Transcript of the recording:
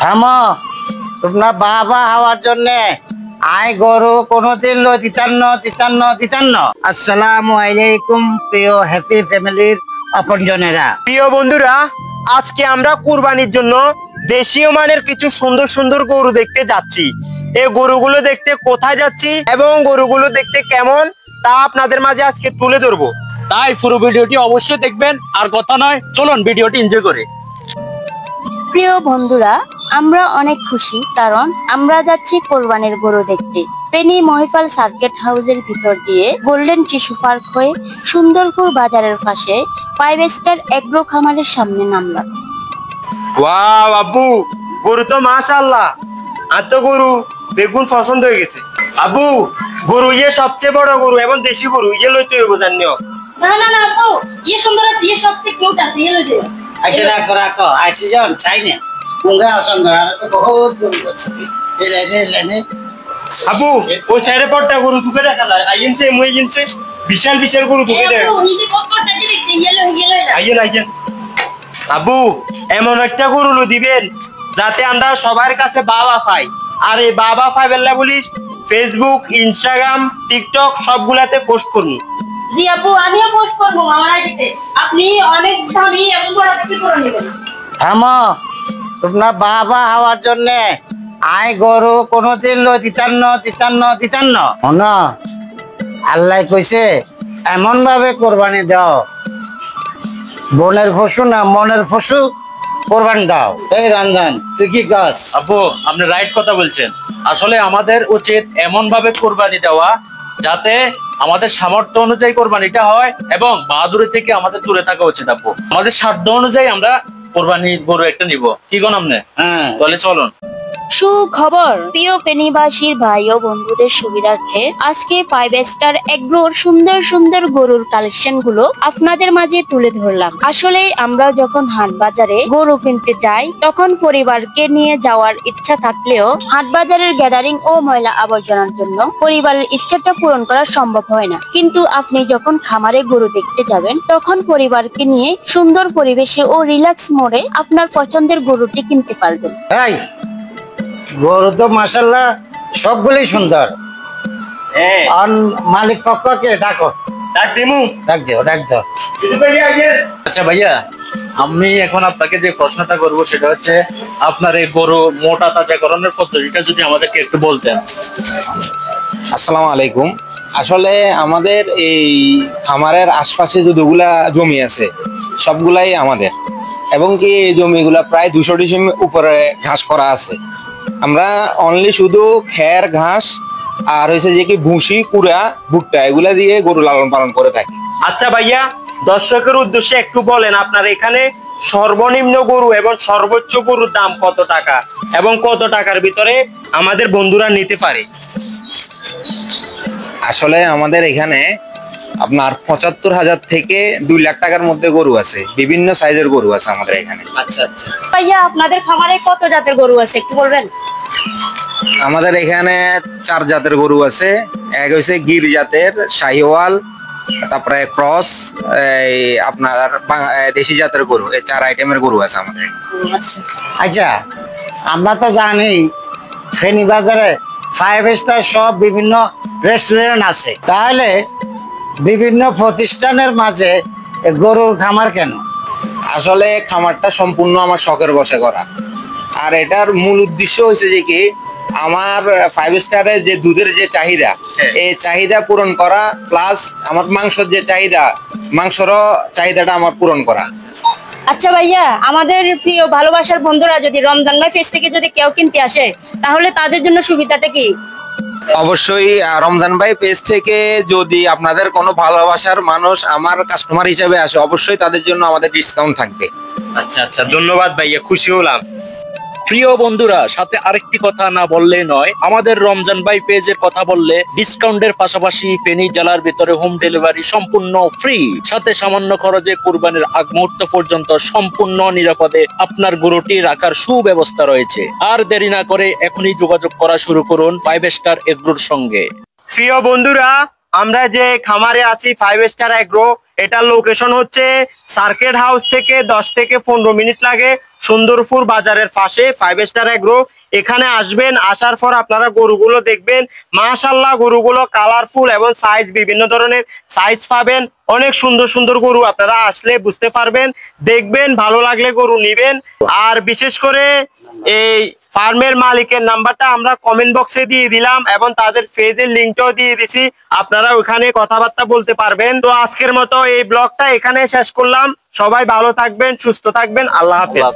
থামো, তোমরা বাবা হওয়ার জন্য আয় গরু কোনোদিন দিতান্ন। আসসালামু আলাইকুম প্রিয় হ্যাপি ফ্যামিলির আপনজনেরা। প্রিয় বন্ধুরা, আজকে আমরা কুরবানির জন্য দেশীয় মানের কিছু সুন্দর সুন্দর গরু দেখতে যাচ্ছি। এই গরুগুলো দেখতে কোথায় যাচ্ছি এবং গরুগুলো দেখতে কেমন তা আপনাদের মাঝে আজকে তুলে ধরবো। তাই পুরো ভিডিওটি অবশ্যই দেখবেন। আর কথা নয়, চলুন ভিডিওটি এনজয় করে। প্রিয় বন্ধুরা, আমরা অনেক খুশি কারণ আমরা যাচ্ছি কোরবানির গরু দেখতে। ফেনী মহিপাল সার্কিট হাউসের ভিতর দিয়ে গোল্ডেন শিশু পার্ক হয়ে সুন্দরপুর বাজারের পাশে 5 স্টার এগ্রো খামারের সামনে নামলাম। ওয়াও আব্বু, গরু তো মাশাআল্লাহ, আর তো গরু বেগুন পছন্দ হয়ে গেছে। আব্বু, গরু ইয়ে সবচেয়ে বড় গরু এবং দেশি গরু ইয়ে লইতে হইব জানিও। না আপু, ইয়ে সুন্দর আছে, ইয়ে সবচেয়ে কিউট আছে, ইয়ে লইতে। আচ্ছা রাখো আইসিজন চাই না পুঙ্গা আসন আর তো বহুত গরু আছে এই লাইনে। আব্বু, ওই সাইডে পড়টা গরু দুকে দেখা যায়, আইনছে মই জিনছে বিশাল গরু দুকে দেখ। আপু নিতে কত পড়টা দেখছি, আইয়েন। আব্বু, এমন একটা গরু দিবেন যাতে আমরা সবার কাছে বাবা পাই। আর এই বাবা পাই বললা বলিস ফেসবুক, ইনস্টাগ্রাম, টিকটক সবগুলাতে পোস্ট করুন। জি আপু, আমিও পোস্ট করব আমার আইডিতে। আপনি অনেক দামি এবং বড় কিছু করে নেবেন। থামো, তোমরা বাবা হওয়ার জন্য আয় গরু কোনোদিন দিতান্ন। না, আল্লাহ কইছে এমন ভাবে কোরবানি দাও, বনের পশু না মনের পশু কোরবানি দাও। এই রঞ্জন, তুই কি কাজ? আব্বু, আপনি রাইট কথা বলছেন। আসলে আমাদের উচিত এমন ভাবে কোরবানি দেওয়া যাতে আমাদের সামর্থ্য অনুযায়ী কোরবানিটা হয় এবং বাহাদুরি থেকে আমাদের দূরে থাকা উচিত। আব্বু, আমাদের সাধ্য অনুযায়ী আমরা কোরবানি গরু একটা নিব। কি গো নামনে? হ্যাঁ, তাহলে চলুন। সুখবর প্রিয় ফেনীবাসীর ভাই ও বন্ধুদের সুবিধার্থে আজকে 5 স্টার এগ্রোর সুন্দর গরুর কালেকশন গুলো আপনাদের মাঝে তুলে ধরলাম। আসলে আমরা যখন হাট বাজারে গরু কিনতে যাই তখন পরিবারকে নিয়ে যাওয়ার ইচ্ছা থাকলেও হাট বাজারের গ্যাদারিং ও ময়লা আবর্জনার জন্য পরিবারের ইচ্ছাটা পূরণ করা সম্ভব হয় না। কিন্তু আপনি যখন খামারে গরু দেখতে যাবেন তখন পরিবারকে নিয়ে সুন্দর পরিবেশে ও রিল্যাক্স মোডে আপনার পছন্দের গরুটি কিনতে পারবেন। গরু তো মাশাআল্লাহ সবগুলোই সুন্দর। আর মালিক পক্ষকে ডাকো। ডাক দিও। আচ্ছা ভাইয়া, আমি এখন আপনাকে যে প্রশ্নটা করব সেটা হচ্ছে আপনার এই গরু মোটা তাজাকরণের পদ্ধতিটা যদি আমাদেরকে একটু বলতেন। আসসালামু আলাইকুম। আসলে আমাদের এই খামারের আশপাশে যতগুলা জমি আছে সবগুলাই আমাদের, এবং কি এই জমিগুলা প্রায় 200 ডিসিম উপরে ঘাস করা আছে। আমরা অনলি শুধু খের ঘাস আর হয়েছে যে কি ভুসি, কুড়া, ভুট্টা এগুলা দিয়ে গরু লালন পালন করে থাকি। আচ্ছা ভাইয়া, দর্শকের উদ্দেশ্যে একটু বলেন আপনার এখানে সর্বনিম্ন গরু এবং সর্বোচ্চ গরুর দাম কত টাকা এবং কত টাকার ভিতরে আমাদের বন্ধুরা নিতে পারে? আসলে আমাদের এখানে আপনার 75,000 থেকে 2 লাখ টাকার মধ্যে গরু আছে, বিভিন্ন সাইজের গরু আছে আমাদের এখানে। আচ্ছা ভাইয়া, আপনাদের খামারে কত জাতের গরু আছে একটু বলবেন? আমাদের এখানে 4 জাতের গরু আছে। এক হচ্ছে গির জাতের, শাহিওয়াল, তারপরে ক্রস, এই আপনার দেশি জাতের গরু। এই 4 আইটেমের গরু আছে আমাদের। আচ্ছা, আমরা তো জানি ফেনী বাজারে 5 স্টার সব বিভিন্ন রেস্টুরেন্ট আছে, তাহলে বিভিন্ন প্রতিষ্ঠানের মাঝে গরুর খামার কেন? আসলে খামারটা সম্পূর্ণ আমার শখের বশে করা। আর এটার মূল উদ্দেশ্য হচ্ছে যে কি আমার 5 স্টারের যে দুধের যে চাহিদা, এই চাহিদা পূরণ করা, প্লাস আমার মাংসের যে চাহিদা, মাংসেরও চাহিদাটা আমার পূরণ করা। আচ্ছা ভাইয়া, আমাদের প্রিয় ভালোবাসার বন্ধুরা যদি রমজান ভাই পেজ থেকে যদি কেউ কিনতে আসে তাহলে তাদের জন্য সুবিধাটা কি? অবশ্যই রমজান ভাই পেজ থেকে যদি আপনাদের কোনো ভালোবাসার মানুষ আমার কাস্টমার হিসেবে আসে, অবশ্যই তাদের জন্য আমাদের ডিসকাউন্ট থাকবে। আচ্ছা, ধন্যবাদ ভাইয়া, খুশি হলাম। প্রিয় বন্ধুরা, সাথে আরেকটি কথা না বললেই নয়, আমাদের রমজান ভাই পেজের কথা বললে ডিসকাউন্টের পাশাপাশি ফেনী জেলার ভিতরে হোম ডেলিভারি সম্পূর্ণ ফ্রি, সাথে সামান্য খরচে কুরবানির আগ মুহূর্ত পর্যন্ত সম্পূর্ণ নিরাপদে আপনার গরুটি রাখার সুব্যবস্থা রয়েছে। আর দেরি না করে এখনই যোগাযোগ করা শুরু করুন 5 স্টার এগ্রোর সঙ্গে। প্রিয় বন্ধুরা, আমরা যে খামারে আছি 5 স্টার এগ্রো, এটার লোকেশন হচ্ছে সার্কিট হাউস থেকে 10 থেকে 15 মিনিট লাগে সুন্দরপুর বাজারের পাশে 5 স্টার এগ্রো। এখানে আসবেন, আসার পর আপনারা গরুগুলো দেখবেন, মাশাআল্লাহ গরুগুলো কালারফুল এবং সাইজ বিভিন্ন ধরনের সাইজ পাবেন। অনেক সুন্দর সুন্দর গরু, আপনারা আসলে বুঝতে পারবেন, দেখবেন, ভালো লাগলে গরু নিবেন। আর বিশেষ করে এই ফার্মের মালিকের নাম্বারটা আমরা কমেন্ট বক্সে দিয়ে দিলাম এবং তাদের পেজের লিংকটাও দিয়ে দিছি, আপনারা ওখানে কথাবার্তা বলতে পারবেন। তো আজকের মতো এই ব্লগটা এখানে শেষ করলাম। সবাই ভালো থাকবেন, সুস্থ থাকবেন, আল্লাহ হাফেজ।